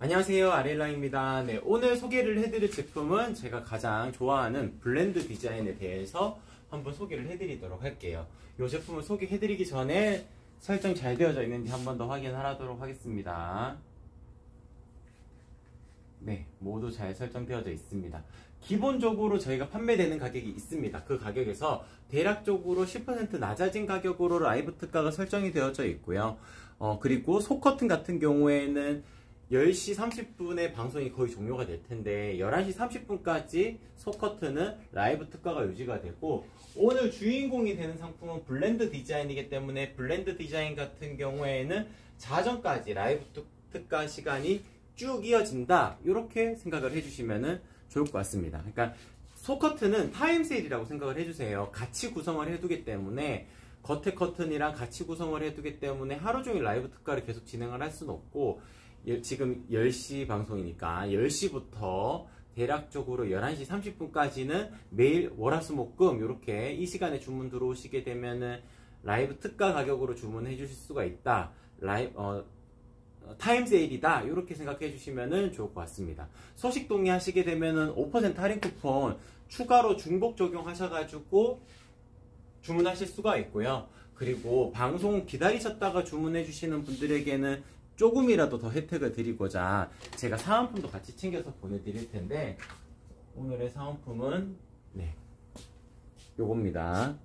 안녕하세요, 아렐라입니다. 네, 오늘 소개를 해드릴 제품은 제가 가장 좋아하는 블렌드 디자인에 대해서 한번 소개를 해드리도록 할게요. 이 제품을 소개해드리기 전에 설정 잘 되어져 있는지 한번 더 확인하도록 하겠습니다. 네, 모두 잘 설정되어져 있습니다. 기본적으로 저희가 판매되는 가격이 있습니다. 그 가격에서 대략적으로 10% 낮아진 가격으로 라이브 특가가 설정이 되어져 있고요. 그리고 속커튼 같은 경우에는 10시 30분에 방송이 거의 종료가 될 텐데 11시 30분까지 속커튼은 라이브 특가가 유지가 되고, 오늘 주인공이 되는 상품은 블렌드 디자인이기 때문에 블렌드 디자인 같은 경우에는 자정까지 라이브 특가 시간이 쭉 이어진다, 이렇게 생각을 해주시면 좋을 것 같습니다. 그러니까 속커튼은 타임 세일이라고 생각을 해주세요. 같이 구성을 해두기 때문에, 겉에 커튼이랑 같이 구성을 해두기 때문에 하루 종일 라이브 특가를 계속 진행을 할 수는 없고, 지금 10시 방송이니까 10시부터 대략적으로 11시 30분까지는 매일 월화수목금 이렇게 이 시간에 주문 들어오시게 되면은 라이브 특가 가격으로 주문해 주실 수가 있다, 타임 세일이다, 이렇게 생각해 주시면 좋을 것 같습니다. 소식 동의하시게 되면은 5% 할인 쿠폰 추가로 중복 적용하셔가지고 주문하실 수가 있고요. 그리고 방송 기다리셨다가 주문해 주시는 분들에게는 조금이라도 더 혜택을 드리고자 제가 사은품도 같이 챙겨서 보내드릴 텐데, 오늘의 사은품은 요겁니다.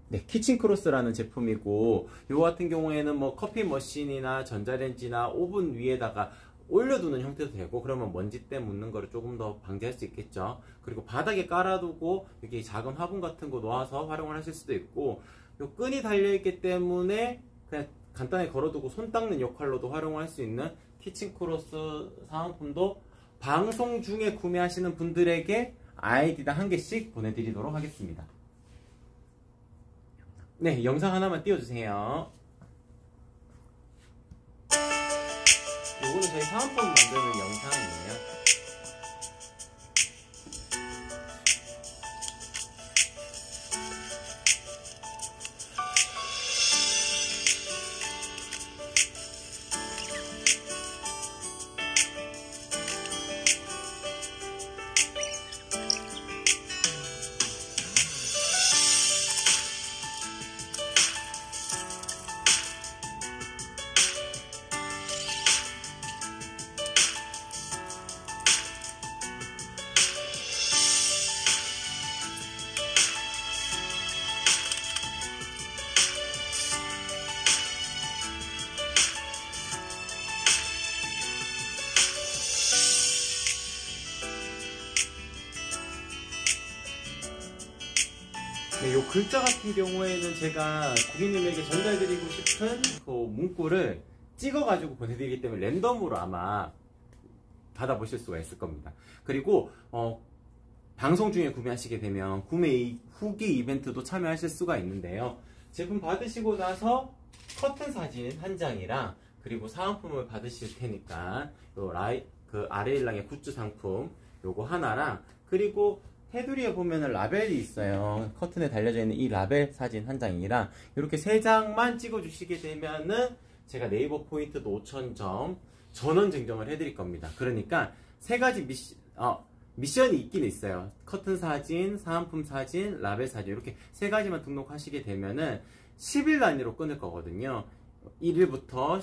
네, 키친크로스라는 제품이고, 요거 같은 경우에는 뭐 커피 머신이나 전자레인지나 오븐 위에다가 올려두는 형태도 되고, 그러면 먼지때 묻는 거를 조금 더 방지할 수 있겠죠. 그리고 바닥에 깔아두고 여기 작은 화분 같은 거 놓아서 활용을 하실 수도 있고, 요 끈이 달려있기 때문에 그냥 간단히 걸어두고 손 닦는 역할로도 활용할 수 있는 키친크로스 사은품도 방송 중에 구매하시는 분들에게 아이디당 한 개씩 보내드리도록 하겠습니다. 네, 영상 하나만 띄워주세요. 요거는 저희 사은품 만드는 영상이에요. 네, 요 글자 같은 경우에는 제가 고객님에게 전달드리고 싶은 그 문구를 찍어가지고 보내드리기 때문에 랜덤으로 아마 받아보실 수가 있을 겁니다. 그리고 방송 중에 구매하시게 되면 구매 후기 이벤트도 참여하실 수가 있는데요. 제품 받으시고 나서 커튼 사진 한 장이랑 그리고 사은품을 받으실 테니까 그 아레일랑의 굿즈 상품 요거 하나랑, 그리고 테두리에 보면은 라벨이 있어요. 커튼에 달려져 있는 이 라벨 사진 한 장이랑 이렇게 세 장만 찍어 주시게 되면은 제가 네이버 포인트도 5,000점 전원 증정을 해드릴 겁니다. 그러니까 세 가지 미션이 있긴 있어요. 커튼 사진, 사은품 사진, 라벨 사진, 이렇게 세 가지만 등록하시게 되면은 10일 단위로 끊을 거거든요. 1일부터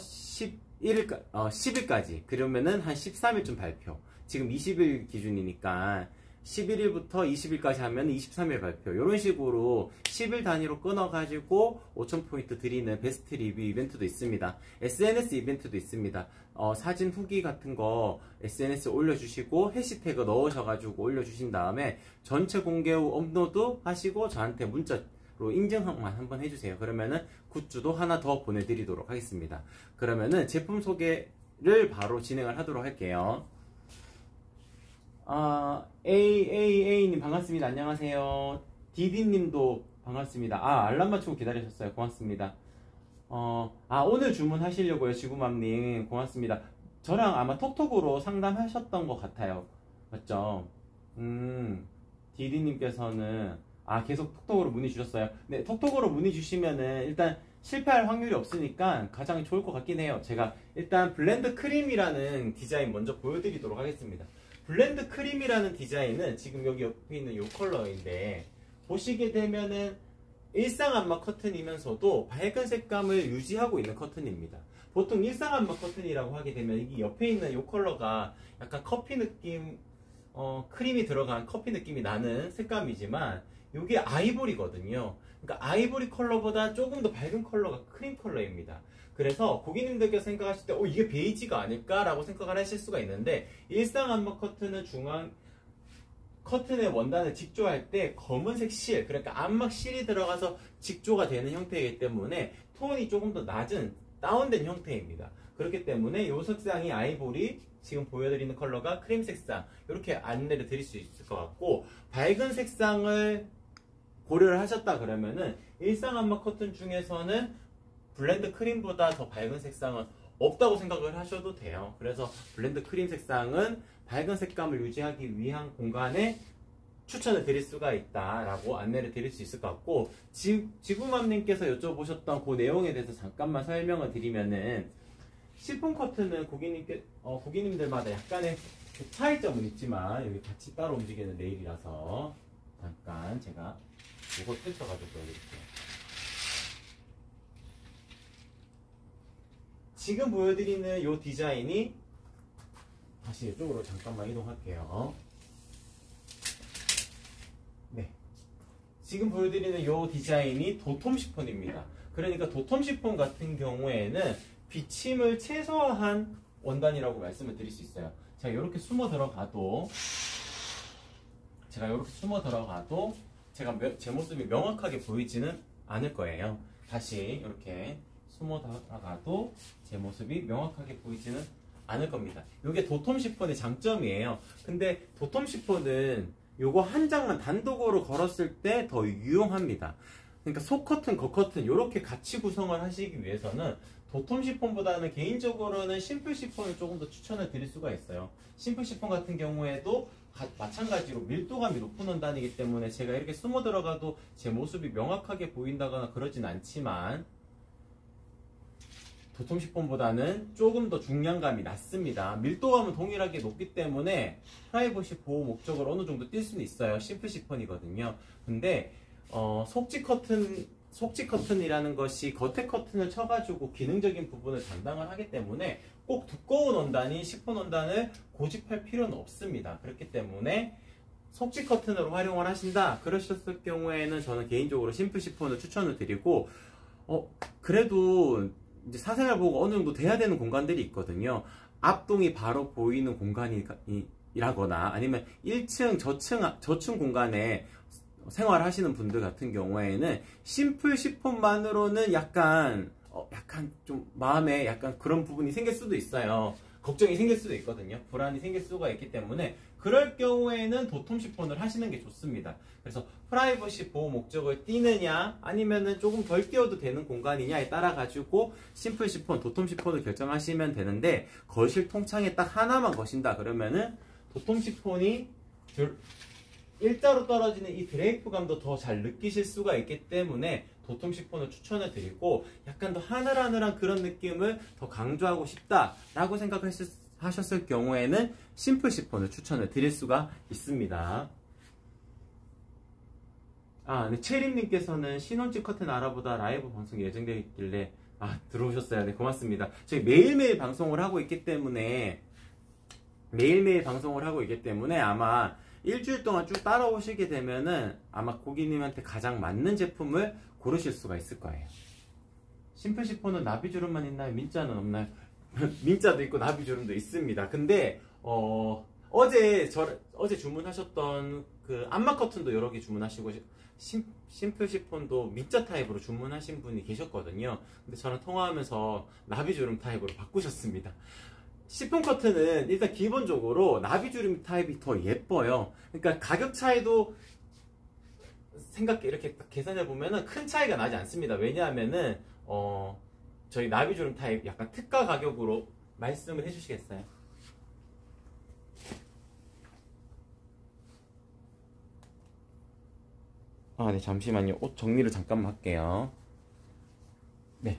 10일까지. 그러면은 한 13일쯤 발표. 지금 20일 기준이니까 11일부터 20일까지 하면 23일 발표, 이런 식으로 10일 단위로 끊어가지고 5,000포인트 드리는 베스트 리뷰 이벤트도 있습니다. SNS 이벤트도 있습니다. 사진 후기 같은 거 SNS에 올려주시고 해시태그 넣으셔가지고 올려주신 다음에 전체 공개 후 업로드 하시고 저한테 문자로 인증만 한번 해주세요. 그러면은 굿즈도 하나 더 보내드리도록 하겠습니다. 그러면은 제품 소개를 바로 진행을 하도록 할게요. AAA님 반갑습니다. 안녕하세요. 디디님도 반갑습니다. 알람 맞추고 기다리셨어요. 고맙습니다. 오늘 주문하시려고요. 지구맘님 고맙습니다. 저랑 아마 톡톡으로 상담하셨던 것 같아요. 맞죠? 디디님께서는 계속 톡톡으로 문의 주셨어요. 네, 톡톡으로 문의 주시면은 일단 실패할 확률이 없으니까 가장 좋을 것 같긴 해요. 제가 일단 블렌드 크림이라는 디자인 먼저 보여드리도록 하겠습니다. 블렌드 크림이라는 디자인은 지금 여기 옆에 있는 이 컬러인데 보시게 되면은 일상 안마 커튼이면서도 밝은 색감을 유지하고 있는 커튼입니다. 보통 일상 안마 커튼이라고 하게 되면 이 옆에 있는 이 컬러가 약간 커피 느낌, 크림이 들어간 커피 느낌이 나는 색감이지만 이게 아이보리거든요. 그러니까 아이보리 컬러보다 조금 더 밝은 컬러가 크림 컬러입니다. 그래서 고객님들께서 생각하실 때 이게 베이지가 아닐까라고 생각을 하실 수가 있는데 일상 안마 커튼은 중앙 커튼의 원단을 직조할 때 검은색 실, 그러니까 안막 실이 들어가서 직조가 되는 형태이기 때문에 톤이 조금 더 낮은 다운된 형태입니다. 그렇기 때문에 이 색상이 아이보리, 지금 보여드리는 컬러가 크림 색상, 이렇게 안내를 드릴 수 있을 것 같고, 밝은 색상을 고려를 하셨다 그러면은 일상 안마 커튼 중에서는 블렌드 크림보다 더 밝은 색상은 없다고 생각을 하셔도 돼요. 그래서 블렌드 크림 색상은 밝은 색감을 유지하기 위한 공간에 추천을 드릴 수가 있다라고 안내를 드릴 수 있을 것 같고, 지구맘님께서 여쭤보셨던 그 내용에 대해서 잠깐만 설명을 드리면은, 시폰 커튼은 고객님들마다 약간의 차이점은 있지만 여기 같이 따로 움직이는 레일이라서 잠깐 제가 이걸 펼쳐가지고 보여드릴게요. 지금 보여드리는 이 디자인이, 다시 이쪽으로 잠깐만 이동할게요. 네, 지금 보여드리는 이 디자인이 도톰 시폰입니다. 그러니까 도톰 시폰 같은 경우에는 비침을 최소화한 원단이라고 말씀을 드릴 수 있어요. 제가 이렇게 숨어 들어가도 제 모습이 명확하게 보이지는 않을 거예요. 다시 이렇게 숨어 들어가도 제 모습이 명확하게 보이지는 않을 겁니다. 이게 도톰 시폰의 장점이에요. 근데 도톰 시폰은 요거 한 장만 단독으로 걸었을 때 더 유용합니다. 그러니까 속 커튼, 겉 커튼 이렇게 같이 구성을 하시기 위해서는 도톰 시폰보다는 개인적으로는 심플 시폰을 조금 더 추천을 드릴 수가 있어요. 심플 시폰 같은 경우에도 마찬가지로 밀도감이 높은 원단이기 때문에 제가 이렇게 숨어 들어가도 제 모습이 명확하게 보인다거나 그러진 않지만, 도톰 시폰보다는 조금 더 중량감이 낮습니다. 밀도감은 동일하게 높기 때문에 프라이버시 보호 목적으로 어느 정도 뛸 수는 있어요. 심플 시폰이거든요. 근데 속지 커튼이라는 것이 겉에 커튼을 쳐가지고 기능적인 부분을 담당을 하기 때문에 꼭 두꺼운 원단이 시폰 원단을 고집할 필요는 없습니다. 그렇기 때문에 속지 커튼으로 활용을 하신다 그러셨을 경우에는 저는 개인적으로 심플 시폰을 추천을 드리고, 그래도 이제 사생활 보호가 어느 정도 돼야 되는 공간들이 있거든요. 앞동이 바로 보이는 공간이라거나 아니면 1층 저층 공간에 생활하시는 분들 같은 경우에는 심플 시폰만으로는 약간 좀 마음에 약간 그런 부분이 생길 수도 있어요. 걱정이 생길 수도 있거든요. 불안이 생길 수가 있기 때문에 그럴 경우에는 도톰 시폰을 하시는 게 좋습니다. 그래서 프라이버시 보호 목적을 띄느냐 아니면은 조금 덜 띄워도 되는 공간이냐에 따라 가지고 심플 시폰, 도톰 시폰을 결정하시면 되는데, 거실 통창에 딱 하나만 거신다 그러면은 도톰 시폰이 일자로 떨어지는 이 드레이프감도 더 잘 느끼실 수가 있기 때문에 도톰 시폰을 추천을 드리고, 약간 더 하늘하늘한 그런 느낌을 더 강조하고 싶다라고 생각하셨을 경우에는 심플 시폰을 추천을 드릴 수가 있습니다. 네, 채림님께서는 신혼집 커튼 알아보다 라이브 방송 예정되어 있길래 들어오셨어요. 네, 고맙습니다. 저희 매일매일 방송을 하고 있기 때문에 아마 일주일 동안 쭉 따라오시게 되면은 아마 고객님한테 가장 맞는 제품을 고르실 수가 있을 거예요. 심플 시폰은 나비주름만 있나요? 민자는 없나요? 민자도 있고 나비주름도 있습니다. 근데 어제 주문하셨던 그 안마 커튼도 여러 개 주문하시고, 심플 시폰도 민자 타입으로 주문하신 분이 계셨거든요. 근데 저랑 통화하면서 나비주름 타입으로 바꾸셨습니다. 시폰 커튼은 일단 기본적으로 나비주름 타입이 더 예뻐요. 그러니까 가격 차이도 이렇게 계산해 보면은 큰 차이가 나지 않습니다. 왜냐하면은 저희 나비주름 타입 약간 특가 가격으로 말씀을 해주시겠어요? 네, 잠시만요. 옷 정리를 잠깐만 할게요. 네.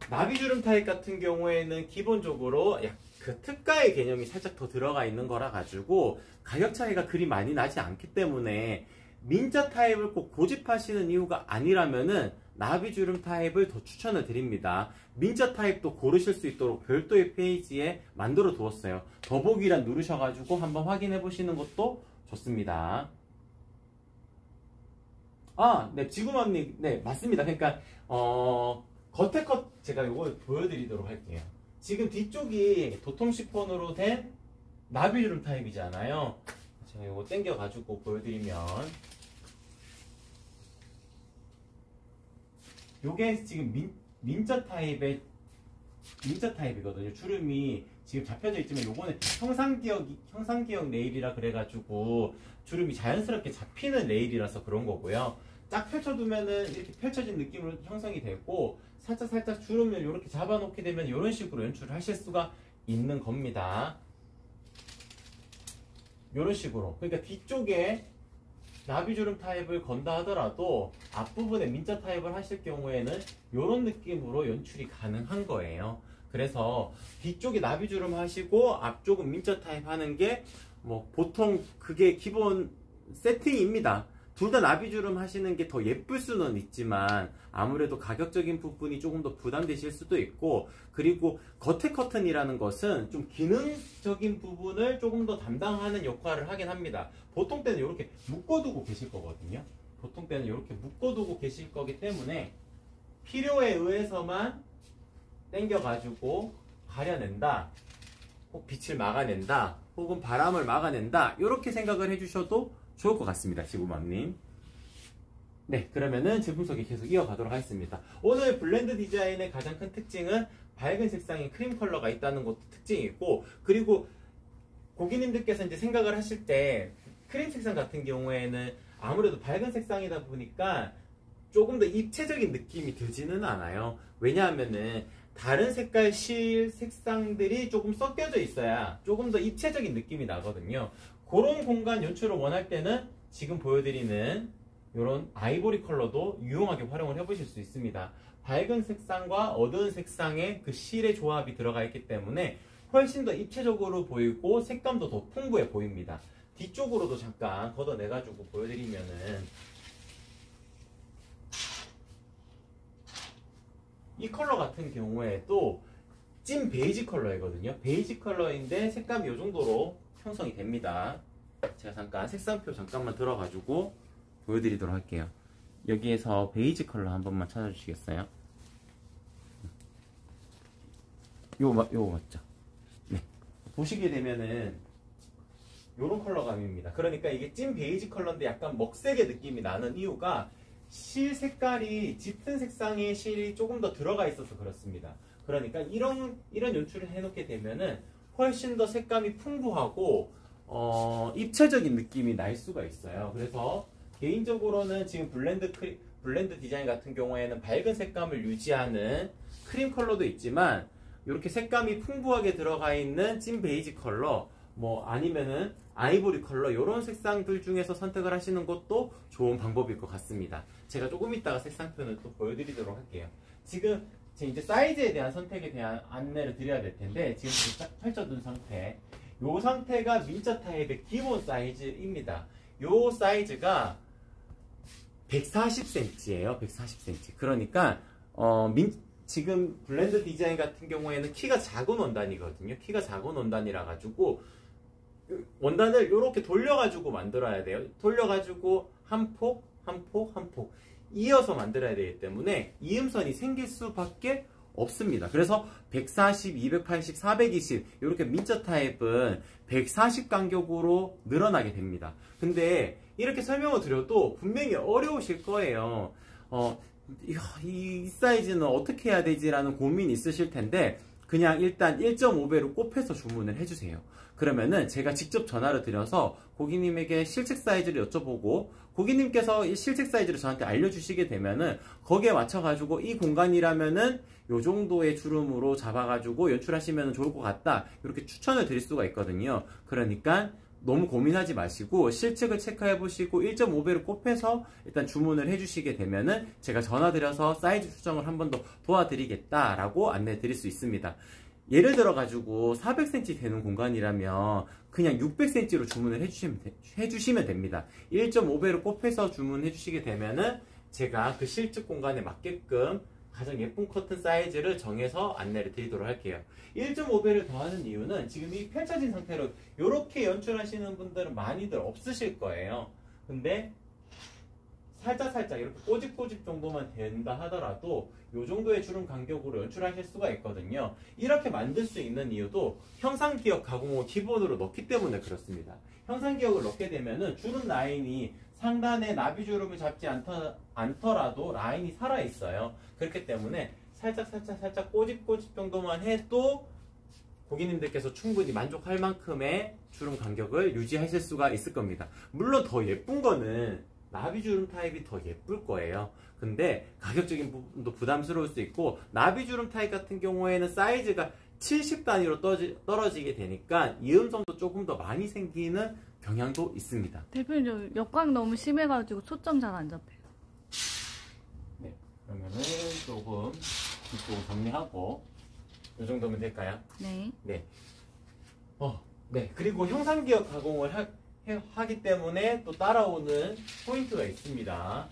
나비주름 타입 같은 경우에는 기본적으로 그 특가의 개념이 살짝 더 들어가 있는 거라 가지고 가격 차이가 그리 많이 나지 않기 때문에 민자 타입을 꼭 고집하시는 이유가 아니라면은 나비주름 타입을 더 추천을 드립니다. 민자 타입도 고르실 수 있도록 별도의 페이지에 만들어 두었어요. 더보기란 누르셔가지고 한번 확인해 보시는 것도 좋습니다. 아, 네, 지구맘님, 네, 맞습니다. 그러니까, 겉에 컷, 제가 이걸 보여드리도록 할게요. 지금 뒤쪽이 도톰 시폰으로 된 나비주름 타입이잖아요. 제가 이거 당겨가지고 보여드리면, 요게 지금 민자 타입이거든요. 주름이 지금 잡혀져 있지만 요거는 형상기억 레일이라 그래가지고 주름이 자연스럽게 잡히는 레일이라서 그런 거고요. 쫙 펼쳐두면은 이렇게 펼쳐진 느낌으로 형성이 되고 살짝 주름을 이렇게 잡아놓게 되면 이런 식으로 연출을 하실 수가 있는 겁니다. 이런 식으로. 그러니까 뒤쪽에 나비주름 타입을 건다 하더라도 앞부분에 민자 타입을 하실 경우에는 이런 느낌으로 연출이 가능한 거예요. 그래서 뒤쪽에 나비주름 하시고 앞쪽은 민자 타입 하는 게 뭐 보통 그게 기본 세팅입니다. 둘 다 나비주름 하시는 게 더 예쁠 수는 있지만 아무래도 가격적인 부분이 조금 더 부담되실 수도 있고, 그리고 겉에 커튼이라는 것은 좀 기능적인 부분을 조금 더 담당하는 역할을 하긴 합니다. 보통 때는 이렇게 묶어두고 계실 거거든요. 보통 때는 이렇게 묶어두고 계실 거기 때문에 필요에 의해서만 당겨가지고 가려낸다, 혹 빛을 막아낸다, 혹은 바람을 막아낸다, 이렇게 생각을 해주셔도 좋을 것 같습니다. 지구맘님. 네, 그러면은 제품 소개 계속 이어가도록 하겠습니다. 오늘 블렌드 디자인의 가장 큰 특징은 밝은 색상의 크림 컬러가 있다는 것도 특징이고, 그리고 고객님들께서 이제 생각을 하실 때 크림 색상 같은 경우에는 아무래도 밝은 색상이다 보니까 조금 더 입체적인 느낌이 들지는 않아요. 왜냐하면은 다른 색깔 실 색상들이 조금 섞여져 있어야 조금 더 입체적인 느낌이 나거든요. 그런 공간 연출을 원할 때는 지금 보여드리는 이런 아이보리 컬러도 유용하게 활용을 해보실 수 있습니다. 밝은 색상과 어두운 색상의 그 실의 조합이 들어가 있기 때문에 훨씬 더 입체적으로 보이고 색감도 더 풍부해 보입니다. 뒤쪽으로도 잠깐 걷어내가지고 보여드리면은 이 컬러 같은 경우에도 찐 베이지 컬러이거든요. 베이지 컬러인데 색감이 이 정도로 형성이 됩니다. 제가 잠깐 색상표 잠깐만 들어가지고 보여드리도록 할게요. 여기에서 베이지 컬러 한 번만 찾아주시겠어요? 요거 맞죠? 네. 보시게 되면은 요런 컬러감입니다. 그러니까 이게 찐 베이지 컬러인데 약간 먹색의 느낌이 나는 이유가 실 색깔이 짙은 색상의 실이 조금 더 들어가 있어서 그렇습니다. 그러니까 이런 연출을 해놓게 되면은 훨씬 더 색감이 풍부하고 입체적인 느낌이 날 수가 있어요. 그래서 개인적으로는 지금 블렌드 디자인 같은 경우에는 밝은 색감을 유지하는 크림 컬러도 있지만 이렇게 색감이 풍부하게 들어가 있는 찐 베이지 컬러, 뭐 아니면은 아이보리 컬러, 이런 색상들 중에서 선택을 하시는 것도 좋은 방법일 것 같습니다. 제가 조금 이따가 색상표는 또 보여드리도록 할게요. 지금 이제 사이즈에 대한 선택에 대한 안내를 드려야 될 텐데, 지금 딱 펼쳐둔 상태, 이 상태가 민자 타입의 기본 사이즈입니다. 이 사이즈가 140cm예요. 140cm. 그러니까 지금 블렌드 디자인 같은 경우에는 키가 작은 원단이거든요. 키가 작은 원단이라 가지고 원단을 이렇게 돌려가지고 만들어야 돼요. 돌려가지고 한 폭, 한 폭, 한 폭 이어서 만들어야 되기 때문에 이음선이 생길 수밖에 없습니다. 그래서 140, 280, 420 이렇게 민자 타입은 140 간격으로 늘어나게 됩니다. 근데 이렇게 설명을 드려도 분명히 어려우실 거예요. 이 사이즈는 어떻게 해야 되지라는 고민이 있으실 텐데 그냥 일단 1.5배로 곱해서 주문을 해주세요. 그러면은 제가 직접 전화를 드려서 고객님에게 실측 사이즈를 여쭤보고 고객님께서 이 실측 사이즈를 저한테 알려주시게 되면은 거기에 맞춰가지고 이 공간이라면은 요 정도의 주름으로 잡아가지고 연출하시면 좋을 것 같다, 이렇게 추천을 드릴 수가 있거든요. 그러니까 너무 고민하지 마시고 실측을 체크해 보시고 1.5배를 곱해서 일단 주문을 해주시게 되면은 제가 전화드려서 사이즈 수정을 한 번 더 도와드리겠다라고 안내 드릴 수 있습니다. 예를 들어 가지고 400cm 되는 공간이라면 그냥 600cm로 주문을 해주시면 됩니다. 1.5배를 곱해서 주문해 주시게 되면은 제가 그 실측 공간에 맞게끔 가장 예쁜 커튼 사이즈를 정해서 안내를 드리도록 할게요. 1.5배를 더하는 이유는 지금 이 펼쳐진 상태로 이렇게 연출하시는 분들은 많이들 없으실 거예요. 근데 살짝 이렇게 꼬집꼬집 정도만 된다 하더라도 이 정도의 주름 간격으로 연출하실 수가 있거든요. 이렇게 만들 수 있는 이유도 형상기억 가공을 기본으로 넣기 때문에 그렇습니다. 형상기억을 넣게 되면은 주름 라인이 상단에 나비주름을 잡지 않더라도 라인이 살아있어요. 그렇기 때문에 살짝 꼬집꼬집 정도만 해도 고객님들께서 충분히 만족할 만큼의 주름 간격을 유지하실 수가 있을 겁니다. 물론 더 예쁜 거는 나비주름 타입이 더 예쁠 거예요. 근데 가격적인 부분도 부담스러울 수 있고 나비주름 타입 같은 경우에는 사이즈가 70단위로 떨어지게 되니까 이음선도 조금 더 많이 생기는 경향도 있습니다. 대표님, 저 역광 너무 심해가지고 초점 잘 안 잡혀요. 네, 그러면은 조금 이쪽을 정리하고 이 정도면 될까요? 네. 네. 네. 그리고 형상기억 가공을 하기 때문에 또 따라오는 포인트가 있습니다.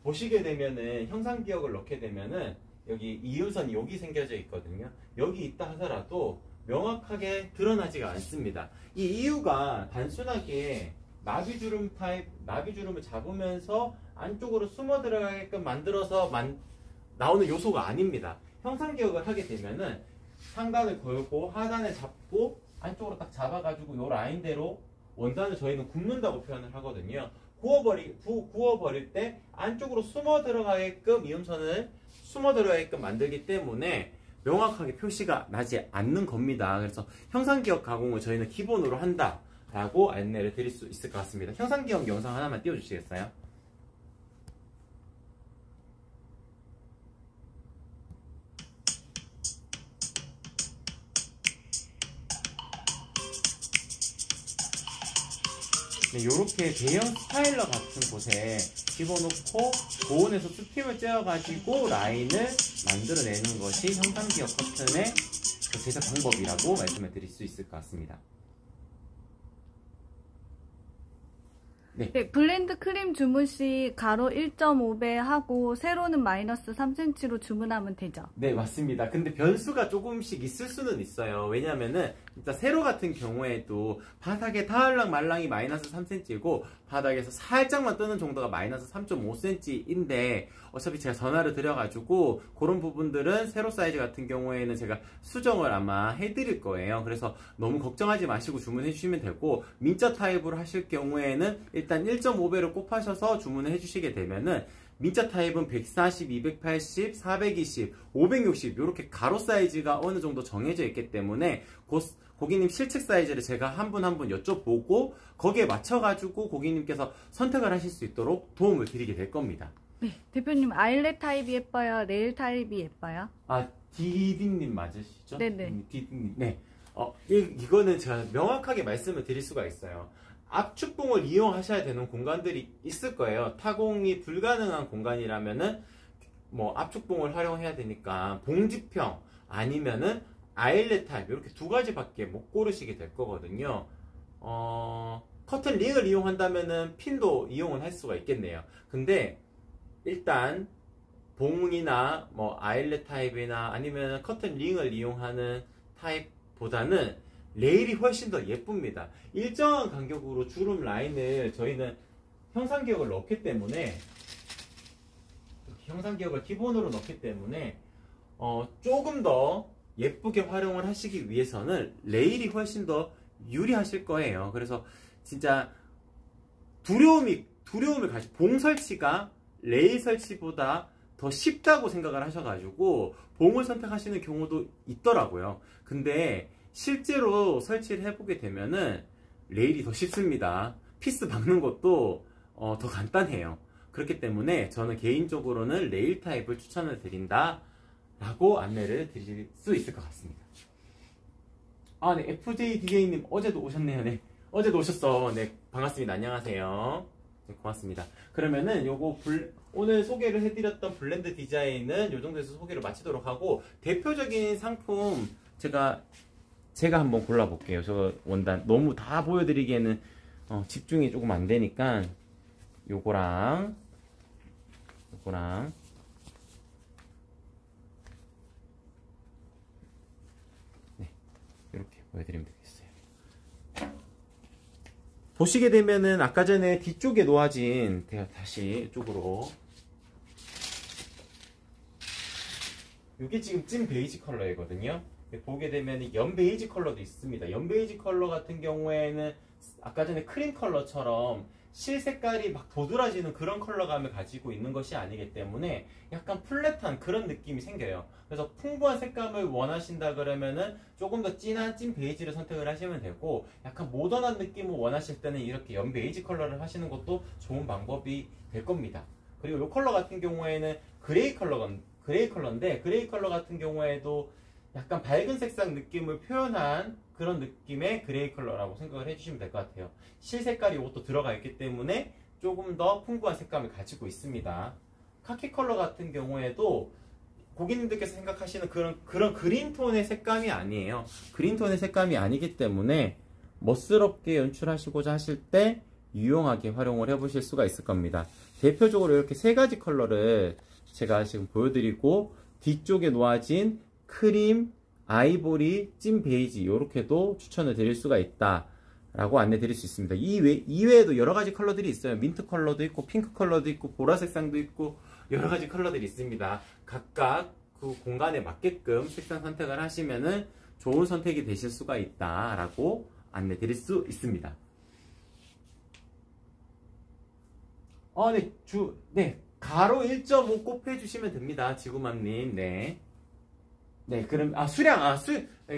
보시게 되면은 형상기억을 넣게 되면은 여기 이음선이 여기 생겨져 있거든요. 여기 있다 하더라도 명확하게 드러나지가 않습니다. 이 이유가 단순하게 나비주름을 잡으면서 안쪽으로 숨어 들어가게끔 만들어서 나오는 요소가 아닙니다. 형상기억을 하게 되면은 상단을 걸고 하단을 잡고 안쪽으로 딱 잡아가지고 요 라인대로 원단을 저희는 굽는다고 표현을 하거든요. 구워버릴 때 안쪽으로 숨어 들어가게끔 이음선을 숨어 들어가게끔 만들기 때문에 명확하게 표시가 나지 않는 겁니다. 그래서 형상기억 가공을 저희는 기본으로 한다라고 안내를 드릴 수 있을 것 같습니다. 형상기억 영상 하나만 띄워주시겠어요? 네, 이렇게 대형 스타일러 같은 곳에 집어넣고 고온에서 스팀을 쬐어가지고 라인을 만들어내는 것이 형상기억 커튼의 그 제작 방법이라고 말씀을 드릴 수 있을 것 같습니다. 네, 블렌드 크림 주문 시 가로 1.5배 하고 세로는 마이너스 3cm로 주문하면 되죠? 네, 맞습니다. 근데 변수가 조금씩 있을 수는 있어요. 왜냐면은 일단 세로 같은 경우에도 바닥에 닿을랑 말랑이 마이너스 3cm이고 바닥에서 살짝만 뜨는 정도가 마이너스 3.5cm인데 어차피 제가 전화를 드려가지고 그런 부분들은 세로 사이즈 같은 경우에는 제가 수정을 아마 해드릴 거예요. 그래서 너무 걱정하지 마시고 주문해 주시면 되고 민자 타입으로 하실 경우에는 일단 1.5배로 곱하셔서 주문을 해주시게 되면은 민자 타입은 140, 280, 420, 560 이렇게 가로 사이즈가 어느 정도 정해져 있기 때문에 고객님 실측 사이즈를 제가 한 분 한 분 여쭤보고 거기에 맞춰가지고 고객님께서 선택을 하실 수 있도록 도움을 드리게 될 겁니다. 네, 대표님 아일렛 타입이 예뻐요? 레일 타입이 예뻐요? 아, 디디님 맞으시죠? 네네. 디디님. 네. 이거는 제가 명확하게 말씀을 드릴 수가 있어요. 압축봉을 이용하셔야 되는 공간들이 있을 거예요. 타공이 불가능한 공간이라면은 뭐 압축봉을 활용해야 되니까 봉지평 아니면은 아일렛 타입 이렇게 두 가지밖에 못 고르시게 될 거거든요. 커튼 링을 이용한다면은 핀도 이용을 할 수가 있겠네요. 근데 일단 봉이나 뭐 아일렛 타입이나 아니면 커튼 링을 이용하는 타입보다는 레일이 훨씬 더 예쁩니다. 일정한 간격으로 주름 라인을 저희는 형상기억을 넣기 때문에 형상기억을 기본으로 넣기 때문에 조금 더 예쁘게 활용을 하시기 위해서는 레일이 훨씬 더 유리하실 거예요. 그래서 진짜 두려움을 가지고 봉 설치가 레일 설치보다 더 쉽다고 생각을 하셔가지고 봉을 선택하시는 경우도 있더라고요. 근데 실제로 설치를 해보게 되면은 레일이 더 쉽습니다. 피스 박는 것도 더 간단해요. 그렇기 때문에 저는 개인적으로는 레일 타입을 추천을 드린다 라고 안내를 드릴 수 있을 것 같습니다. 아, 네, FJ DJ님 어제도 오셨네요. 네, 어제도 오셨어. 네, 반갑습니다. 안녕하세요. 네, 고맙습니다. 그러면은 요거 오늘 소개를 해드렸던 블렌드 디자인은 요 정도에서 소개를 마치도록 하고, 대표적인 상품 제가 한번 골라볼게요. 저 원단 너무 다 보여드리기에는 집중이 조금 안 되니까 요거랑 네, 이렇게 보여드리면 되겠어요. 보시게 되면은 아까 전에 뒤쪽에 놓아진, 제가 다시 이쪽으로, 이게 지금 찐 베이지 컬러이거든요. 보게 되면 연 베이지 컬러도 있습니다. 연 베이지 컬러 같은 경우에는 아까 전에 크림 컬러처럼 실 색깔이 막 도드라지는 그런 컬러감을 가지고 있는 것이 아니기 때문에 약간 플랫한 그런 느낌이 생겨요. 그래서 풍부한 색감을 원하신다 그러면은 조금 더 진한 찐 베이지를 선택을 하시면 되고, 약간 모던한 느낌을 원하실 때는 이렇게 연 베이지 컬러를 하시는 것도 좋은 방법이 될 겁니다. 그리고 이 컬러 같은 경우에는 그레이 컬러인데, 그레이 컬러 같은 경우에도 약간 밝은 색상 느낌을 표현한 그런 느낌의 그레이 컬러라고 생각을 해주시면 될 것 같아요. 실 색깔이 이것도 들어가 있기 때문에 조금 더 풍부한 색감을 가지고 있습니다. 카키 컬러 같은 경우에도 고객님들께서 생각하시는 그런 그린톤의 색감이 아니에요. 그린톤의 색감이 아니기 때문에 멋스럽게 연출하시고자 하실 때 유용하게 활용을 해보실 수가 있을 겁니다. 대표적으로 이렇게 세 가지 컬러를 제가 지금 보여드리고, 뒤쪽에 놓아진 크림, 아이보리, 찐 베이지, 이렇게도 추천을 드릴 수가 있다 라고 안내 드릴 수 있습니다. 이외에도 여러 가지 컬러들이 있어요. 민트 컬러도 있고, 핑크 컬러도 있고, 보라색상도 있고, 여러 가지 컬러들이 있습니다. 각각 그 공간에 맞게끔 색상 선택을 하시면은 좋은 선택이 되실 수가 있다 라고 안내 드릴 수 있습니다. 네, 가로 1.5 곱해주시면 됩니다. 지구맘님. 네, 그럼,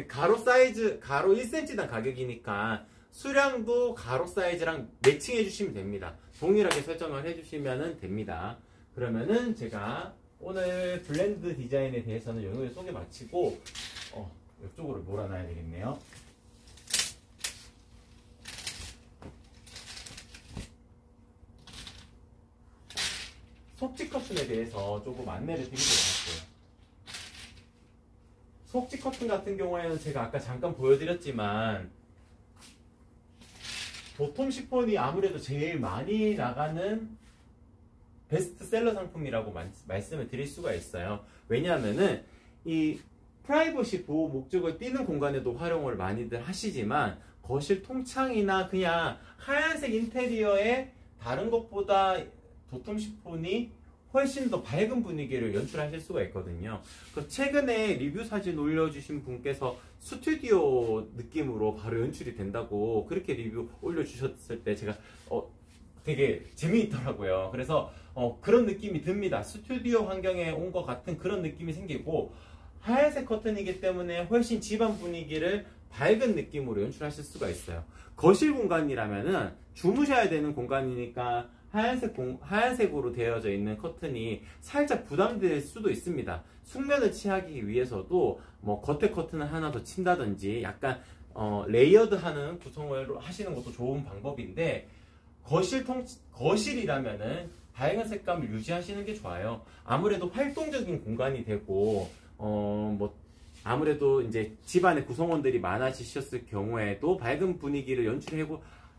가로 사이즈, 가로 1cm당 가격이니까 수량도 가로 사이즈랑 매칭해 주시면 됩니다. 동일하게 설정을 해주시면 됩니다. 그러면은 제가 오늘 블렌드 디자인에 대해서는 오늘 소개 마치고, 이쪽으로 몰아놔야 되겠네요. 속지 커튼에 대해서 조금 안내를 드리도록 할게요. 속지 커튼 같은 경우에는 제가 아까 잠깐 보여드렸지만, 도톰 시폰이 아무래도 제일 많이 나가는 베스트셀러 상품이라고 말씀을 드릴 수가 있어요. 왜냐하면은 이 프라이버시 보호 목적을 띠는 공간에도 활용을 많이들 하시지만, 거실 통창이나 그냥 하얀색 인테리어에 다른 것보다 도톰 시폰이 훨씬 더 밝은 분위기를 연출하실 수가 있거든요. 최근에 리뷰 사진 올려주신 분께서 스튜디오 느낌으로 바로 연출이 된다고 그렇게 리뷰 올려주셨을 때 제가 되게 재미있더라고요. 그래서 그런 느낌이 듭니다. 스튜디오 환경에 온 것 같은 그런 느낌이 생기고, 하얀색 커튼이기 때문에 훨씬 집안 분위기를 밝은 느낌으로 연출하실 수가 있어요. 거실 공간이라면은 주무셔야 되는 공간이니까 하얀색으로 되어져 있는 커튼이 살짝 부담될 수도 있습니다. 숙면을 취하기 위해서도 뭐 겉에 커튼을 하나 더 친다든지 약간 레이어드하는 구성을 하시는 것도 좋은 방법인데, 거실이라면은 다양한 색감을 유지하시는 게 좋아요. 아무래도 활동적인 공간이 되고 아무래도 이제 집안에 구성원들이 많아지셨을 경우에도 밝은 분위기를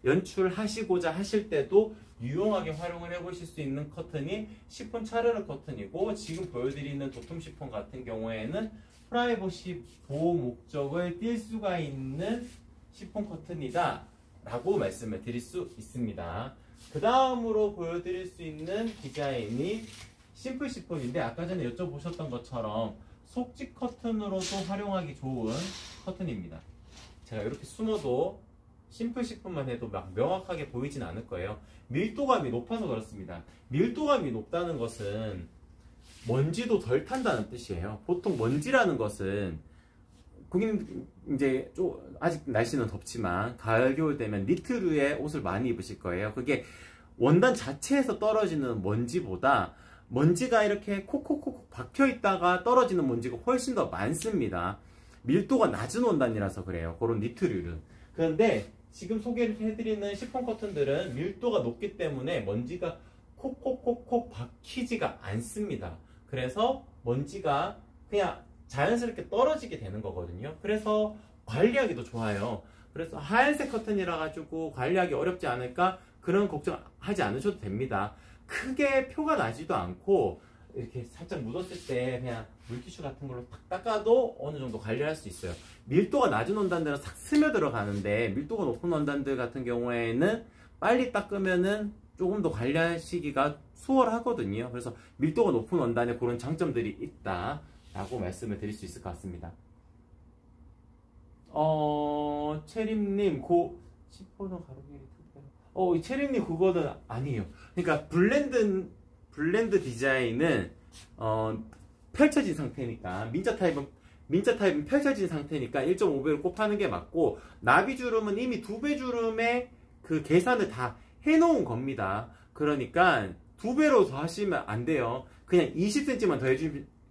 연출하시고자 하실 때도 유용하게 활용을 해보실 수 있는 커튼이 시폰 차르르 커튼이고, 지금 보여드리는 도톰 시폰 같은 경우에는 프라이버시 보호 목적을 띌 수가 있는 시폰 커튼이다 라고 말씀을 드릴 수 있습니다. 그 다음으로 보여드릴 수 있는 디자인이 심플 시폰인데, 아까 전에 여쭤보셨던 것처럼 속지 커튼으로도 활용하기 좋은 커튼입니다. 제가 이렇게 숨어도 심플 시폰만 해도 막 명확하게 보이진 않을 거예요. 밀도감이 높아서 그렇습니다. 밀도감이 높다는 것은 먼지도 덜 탄다는 뜻이에요. 보통 먼지라는 것은 고객님 이제 아직 날씨는 덥지만 가을 겨울 되면 니트류의 옷을 많이 입으실 거예요. 그게 원단 자체에서 떨어지는 먼지보다 먼지가 이렇게 콕콕콕 박혀 있다가 떨어지는 먼지가 훨씬 더 많습니다. 밀도가 낮은 원단이라서 그래요. 그런 니트류는. 그런데 지금 소개를 해드리는 시폰 커튼들은 밀도가 높기 때문에 먼지가 콕콕콕콕 박히지가 않습니다. 그래서 먼지가 그냥 자연스럽게 떨어지게 되는 거거든요. 그래서 관리하기도 좋아요. 그래서 하얀색 커튼이라 가지고 관리하기 어렵지 않을까? 그런 걱정하지 않으셔도 됩니다. 크게 표가 나지도 않고 이렇게 살짝 묻었을 때 그냥 물티슈 같은 걸로 탁 닦아도 어느 정도 관리할 수 있어요. 밀도가 낮은 원단들은 싹 스며들어 가는데 밀도가 높은 원단들 같은 경우에는 빨리 닦으면은 조금 더 관리하시기가 수월하거든요. 그래서 밀도가 높은 원단에 그런 장점들이 있다라고 말씀을 드릴 수 있을 것 같습니다. 체림님, 시포너 가로길이 체림님 그거는 아니에요. 그러니까 블렌드 디자인은 펼쳐진 상태니까 민자 타입은 펼쳐진 상태니까 1.5배로 곱하는 게 맞고, 나비주름은 이미 2배 주름의 그 계산을 다 해놓은 겁니다. 그러니까 2배로 더 하시면 안 돼요. 그냥 20cm만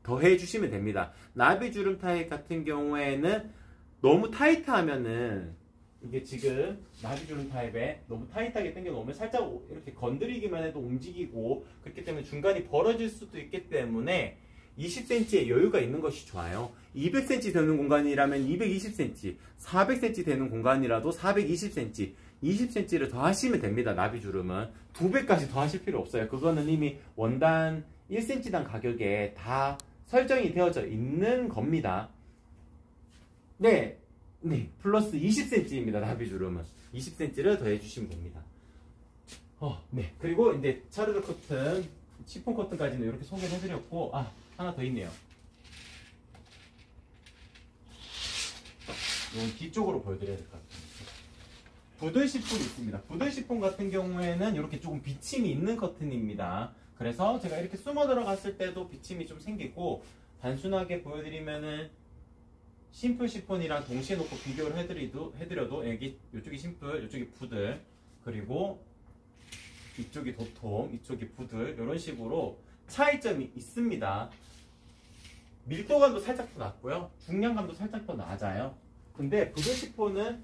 더 해주시면 됩니다. 나비주름 타입 같은 경우에는 너무 타이트하면은, 이게 지금 나비주름 타입에 너무 타이트하게 당겨 놓으면 살짝 이렇게 건드리기만 해도 움직이고, 그렇기 때문에 중간이 벌어질 수도 있기 때문에 20cm의 여유가 있는 것이 좋아요. 200cm 되는 공간이라면 220cm, 400cm 되는 공간이라도 420cm, 20cm를 더 하시면 됩니다. 나비주름은 2배까지 더 하실 필요 없어요. 그거는 이미 원단 1cm당 가격에 다 설정이 되어져 있는 겁니다. 네, 플러스 20cm입니다. 나비주름은 20cm를 더 해주시면 됩니다. 네, 그리고 이제 차르르 커튼, 시폰 커튼까지는 이렇게 소개를 해드렸고, 하나 더 있네요. 이건 뒤쪽으로 보여드려야 될 것 같아요. 부들 시폰이 있습니다. 부들 시폰 같은 경우에는 이렇게 조금 비침이 있는 커튼입니다. 그래서 제가 이렇게 숨어 들어갔을 때도 비침이 좀 생기고, 단순하게 보여드리면은 심플 시폰이랑 동시에 놓고 비교를 해드려도 여기 이쪽이 심플, 이쪽이 부들, 그리고 이쪽이 도톰, 이쪽이 부들, 이런 식으로 차이점이 있습니다. 밀도감도 살짝 더 낮고요, 중량감도 살짝 더 낮아요. 근데 부들 시폰은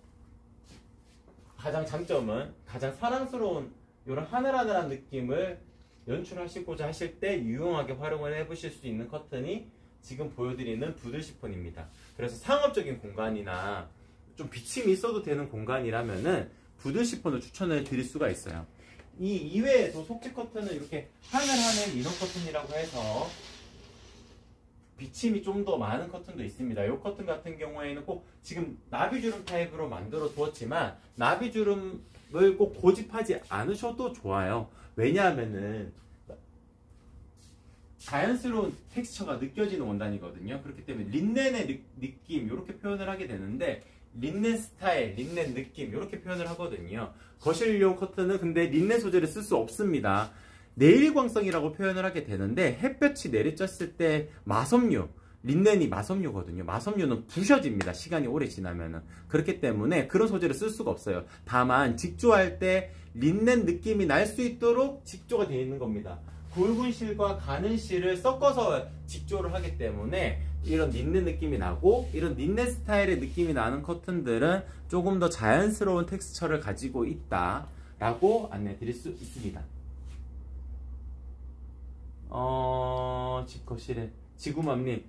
가장 장점은, 가장 사랑스러운 이런 하늘하늘한 느낌을 연출하시고자 하실 때 유용하게 활용을 해보실 수 있는 커튼이 지금 보여드리는 부들 시폰입니다. 그래서 상업적인 공간이나 좀 비침이 있어도 되는 공간이라면은 부들 시폰을 추천을 드릴 수가 있어요. 이 이외에도 속지 커튼은 이렇게 하늘하늘 이런 커튼이라고 해서 비침이 좀 더 많은 커튼도 있습니다. 이 커튼 같은 경우에는 꼭 지금 나비주름 타입으로 만들어 두었지만 나비주름을 꼭 고집하지 않으셔도 좋아요. 왜냐하면은 자연스러운 텍스처가 느껴지는 원단이거든요. 그렇기 때문에 린넨의 느낌 이렇게 표현을 하게 되는데, 린넨 스타일, 린넨 느낌 이렇게 표현을 하거든요. 거실용 커튼은 근데 린넨 소재를 쓸 수 없습니다. 내일광성이라고 표현을 하게 되는데, 햇볕이 내리쬐을 때 마섬유, 린넨이 마섬유거든요. 마섬유는 부셔집니다. 시간이 오래 지나면은. 그렇기 때문에 그런 소재를 쓸 수가 없어요. 다만 직조할 때 린넨 느낌이 날 수 있도록 직조가 되어 있는 겁니다. 굵은 실과 가는 실을 섞어서 직조를 하기 때문에 이런 린넨 느낌이 나고, 이런 린넨 스타일의 느낌이 나는 커튼들은 조금 더 자연스러운 텍스처를 가지고 있다 라고 안내 드릴 수 있습니다. 집거실에 지구맘님,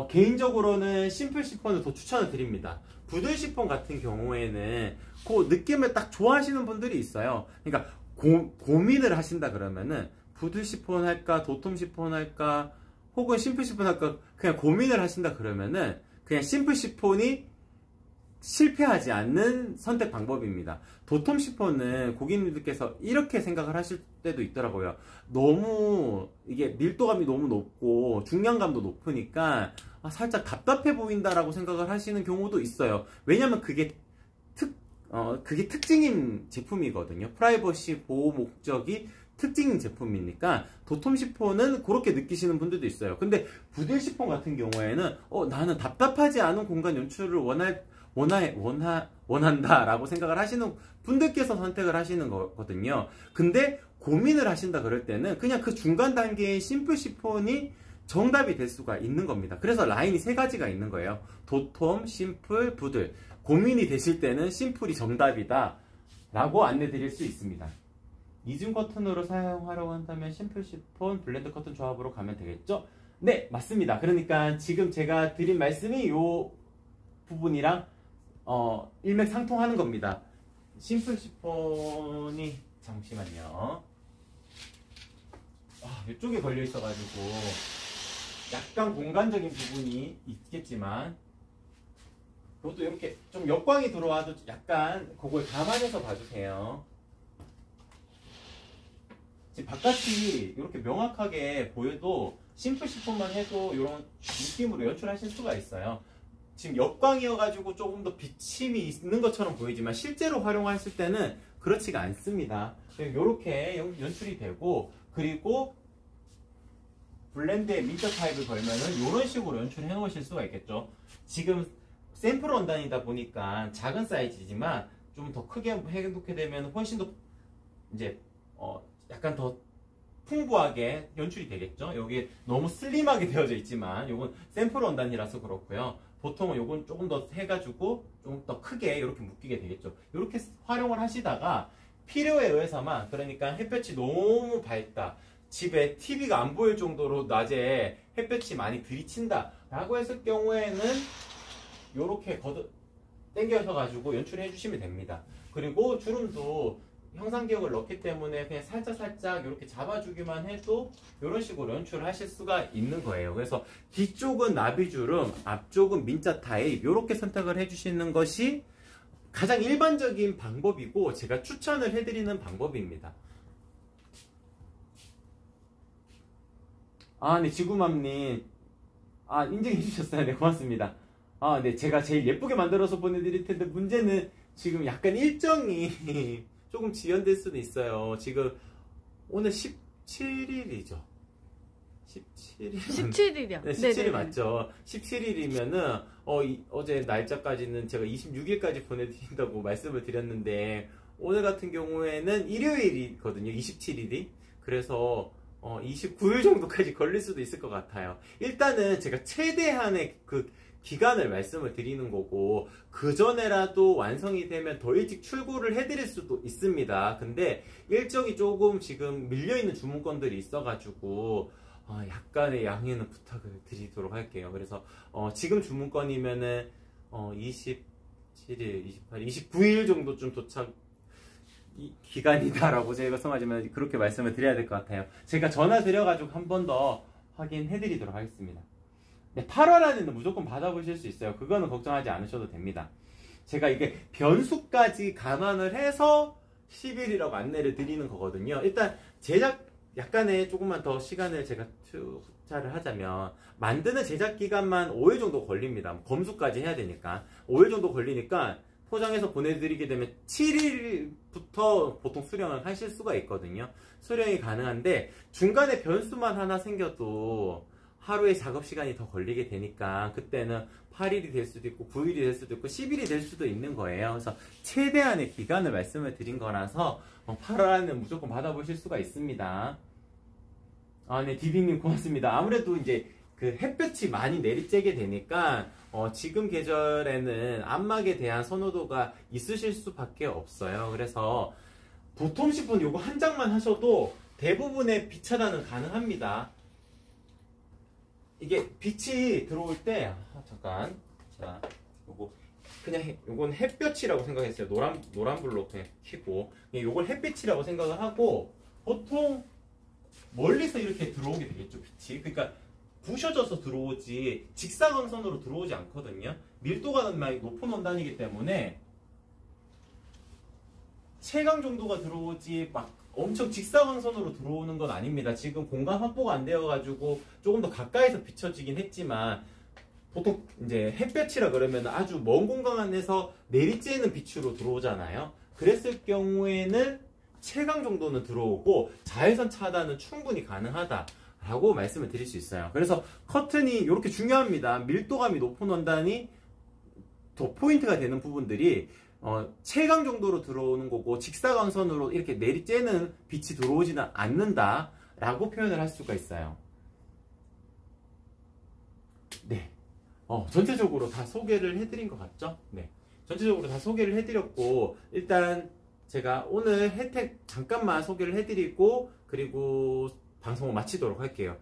개인적으로는 심플 시폰을 더 추천을 드립니다. 부들 시폰 같은 경우에는 그 느낌을 딱 좋아하시는 분들이 있어요. 그러니까 고민을 하신다 그러면은 부들 시폰 할까, 도톰 시폰 할까, 혹은 심플 시폰 할까, 그냥 고민을 하신다 그러면은 그냥 심플 시폰이 실패하지 않는 선택 방법입니다. 도톰 시폰은 고객님들께서 이렇게 생각을 하실 때도 있더라고요. 너무 이게 밀도감이 너무 높고 중량감도 높으니까 살짝 답답해 보인다라고 생각을 하시는 경우도 있어요. 왜냐면 그게 특징인 제품이거든요. 프라이버시 보호 목적이 특징인 제품이니까 도톰 시폰은 그렇게 느끼시는 분들도 있어요. 근데 부들 시폰 같은 경우에는 나는 답답하지 않은 공간 연출을 원한다 라고 생각을 하시는 분들께서 선택을 하시는 거거든요. 근데 고민을 하신다 그럴 때는 그냥 그 중간 단계의 심플 시폰이 정답이 될 수가 있는 겁니다. 그래서 라인이 세 가지가 있는 거예요. 도톰, 심플, 부들. 고민이 되실 때는 심플이 정답이다 라고 안내 드릴 수 있습니다. 이중 커튼으로 사용하려고 한다면 심플 시폰, 블렌드 커튼 조합으로 가면 되겠죠? 네, 맞습니다. 그러니까 지금 제가 드린 말씀이 요 부분이랑 일맥상통하는 겁니다. 심플 시폰이 잠시만요. 이쪽에 걸려 있어가지고 약간 공간적인 부분이 있겠지만 그것도 이렇게 좀 역광이 들어와도 약간 그걸 감안해서 봐주세요. 지금 바깥이 이렇게 명확하게 보여도 심플 시폰만 해도 이런 느낌으로 연출하실 수가 있어요. 지금 역광이어가지고 조금 더 비침이 있는 것처럼 보이지만 실제로 활용했을 때는 그렇지가 않습니다. 이렇게 연출이 되고, 그리고 블렌드에 민트 타입을 걸면은 이런 식으로 연출해 놓으실 수가 있겠죠. 지금 샘플 원단이다 보니까 작은 사이즈지만 좀 더 크게 해놓게 되면 훨씬 더 이제 약간 더 풍부하게 연출이 되겠죠. 여기 너무 슬림하게 되어져 있지만 요건 샘플 원단이라서 그렇고요. 보통은 요건 조금 더 해가지고 좀 더 크게 이렇게 묶이게 되겠죠. 이렇게 활용을 하시다가 필요에 의해서만, 그러니까 햇볕이 너무 밝다, 집에 TV가 안 보일 정도로 낮에 햇볕이 많이 들이친다 라고 했을 경우에는 요렇게 당겨서 가지고 연출해 주시면 됩니다. 그리고 주름도 형상기억을 넣기 때문에 그냥 살짝 이렇게 잡아주기만 해도 이런 식으로 연출을 하실 수가 있는 거예요. 그래서 뒤쪽은 나비주름, 앞쪽은 민자 타입, 이렇게 선택을 해주시는 것이 가장 일반적인 방법이고 제가 추천을 해드리는 방법입니다. 네, 지구맘님. 인증해 주셨어요. 네, 고맙습니다. 네, 제가 제일 예쁘게 만들어서 보내드릴 텐데 문제는 지금 약간 일정이 조금 지연될 수도 있어요. 지금 오늘 17일이죠. 17일이요. 네, 17일 맞죠. 17일이면은 어제 날짜까지는 제가 26일까지 보내드린다고 말씀을 드렸는데 오늘 같은 경우에는 일요일이거든요. 27일이. 그래서 29일 정도까지 걸릴 수도 있을 것 같아요. 일단은 제가 최대한의 그 기간을 말씀을 드리는 거고, 그 전에라도 완성이 되면 더 일찍 출고를 해드릴 수도 있습니다. 근데 일정이 조금 지금 밀려있는 주문건들이 있어가지고 약간의 양해는 부탁을 드리도록 할게요. 그래서 지금 주문건이면은 27일, 28일, 29일 정도쯤 도착 기간이다라고 제가 성하지만 그렇게 말씀을 드려야 될 것 같아요. 제가 전화 드려가지고 한 번 더 확인해 드리도록 하겠습니다. 네, 8월 안에는 무조건 받아보실 수 있어요. 그거는 걱정하지 않으셔도 됩니다. 제가 이게 변수까지 감안을 해서 10일이라고 안내를 드리는 거거든요. 일단 제작 약간의 조금만 더 시간을 제가 투자를 하자면 만드는 제작 기간만 5일 정도 걸립니다. 검수까지 해야 되니까 5일 정도 걸리니까 포장해서 보내드리게 되면 7일부터 보통 수령을 하실 수가 있거든요. 수령이 가능한데 중간에 변수만 하나 생겨도 하루의 작업 시간이 더 걸리게 되니까 그때는 8일이 될 수도 있고 9일이 될 수도 있고 10일이 될 수도 있는 거예요. 그래서 최대한의 기간을 말씀을 드린 거라서 8월 안에 무조건 받아보실 수가 있습니다. 네, 디디님 고맙습니다. 아무래도 이제 그 햇볕이 많이 내리쬐게 되니까 지금 계절에는 안막에 대한 선호도가 있으실 수밖에 없어요. 그래서 보통 시폰 요거 한 장만 하셔도 대부분의 빛 차단은 가능합니다. 이게 빛이 들어올 때 잠깐, 자, 요건 햇볕이라고 생각했어요. 노란불로 그냥 켜고 요걸 햇빛이라고 생각을 하고 보통 멀리서 이렇게 들어오게 되겠죠, 빛이. 그러니까 부셔져서 들어오지 직사광선으로 들어오지 않거든요. 밀도가 많이 높은 원단이기 때문에 채광 정도가 들어오지 막 엄청 직사광선으로 들어오는 건 아닙니다. 지금 공간 확보가 안 되어가지고 조금 더 가까이서 비춰지긴 했지만 보통 이제 햇볕이라 그러면 아주 먼 공간 안에서 내리쬐는 빛으로 들어오잖아요. 그랬을 경우에는 채광 정도는 들어오고 자외선 차단은 충분히 가능하다라고 말씀을 드릴 수 있어요. 그래서 커튼이 이렇게 중요합니다. 밀도감이 높은 원단이 더 포인트가 되는 부분들이 채광 정도로 들어오는 거고 직사광선으로 이렇게 내리쬐는 빛이 들어오지는 않는다 라고 표현을 할 수가 있어요. 네. 전체적으로 다 소개를 해드린 것 같죠? 네. 전체적으로 다 소개를 해드렸고, 일단 제가 오늘 혜택 잠깐만 소개를 해드리고, 그리고 방송을 마치도록 할게요.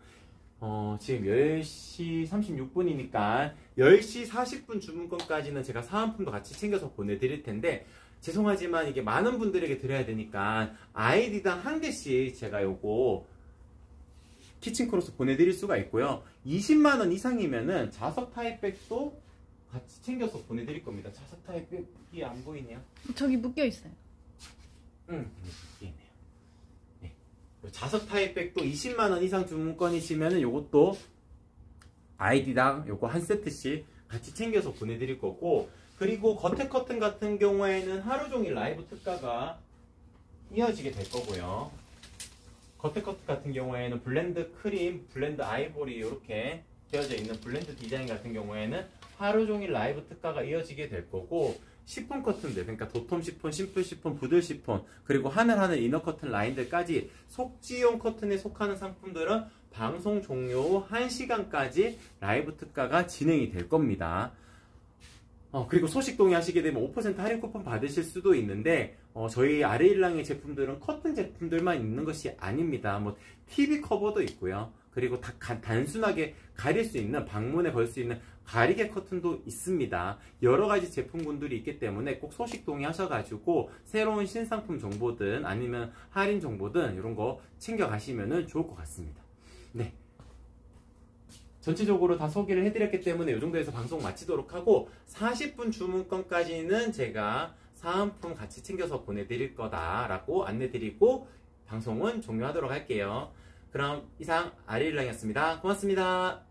지금 10시 36분이니까 10시 40분 주문권까지는 제가 사은품도 같이 챙겨서 보내드릴 텐데, 죄송하지만 이게 많은 분들에게 드려야 되니까 아이디당 한 개씩 제가 요거 키친크로스 보내드릴 수가 있고요. 20만원 이상이면은 자석 타입백도 같이 챙겨서 보내드릴 겁니다. 자석 타입백이 안 보이네요. 저기 묶여 있어요. 보이네요. 네. 자석 타입백도 20만원 이상 주문권이시면은 요것도 아이디당 요거 한 세트씩 같이 챙겨서 보내드릴 거고, 그리고 겉에 커튼 같은 경우에는 하루 종일 라이브 특가가 이어지게 될 거고요. 겉에 커튼 같은 경우에는 블렌드 크림, 블렌드 아이보리 이렇게 되어져 있는 블렌드 디자인 같은 경우에는 하루 종일 라이브 특가가 이어지게 될 거고, 시폰 커튼들, 그러니까 도톰 시폰, 심플 시폰, 부들 시폰, 그리고 하늘하늘 이너 커튼 라인들까지 속지용 커튼에 속하는 상품들은 방송 종료 후 1시간까지 라이브 특가가 진행이 될 겁니다. 그리고 소식 동의하시게 되면 5% 할인 쿠폰 받으실 수도 있는데, 저희 아레일랑의 제품들은 커튼 제품들만 있는 것이 아닙니다. 뭐 TV 커버도 있고요. 그리고 단순하게 가릴 수 있는, 방문에 걸 수 있는 가리개 커튼도 있습니다. 여러 가지 제품군들이 있기 때문에 꼭 소식 동의하셔가지고 새로운 신상품 정보든 아니면 할인 정보든 이런 거 챙겨가시면 좋을 것 같습니다. 네. 전체적으로 다 소개를 해드렸기 때문에 이 정도에서 방송 마치도록 하고, 40분 주문권까지는 제가 사은품 같이 챙겨서 보내드릴 거다라고 안내드리고 방송은 종료하도록 할게요. 그럼 이상 아리일랑이었습니다. 고맙습니다.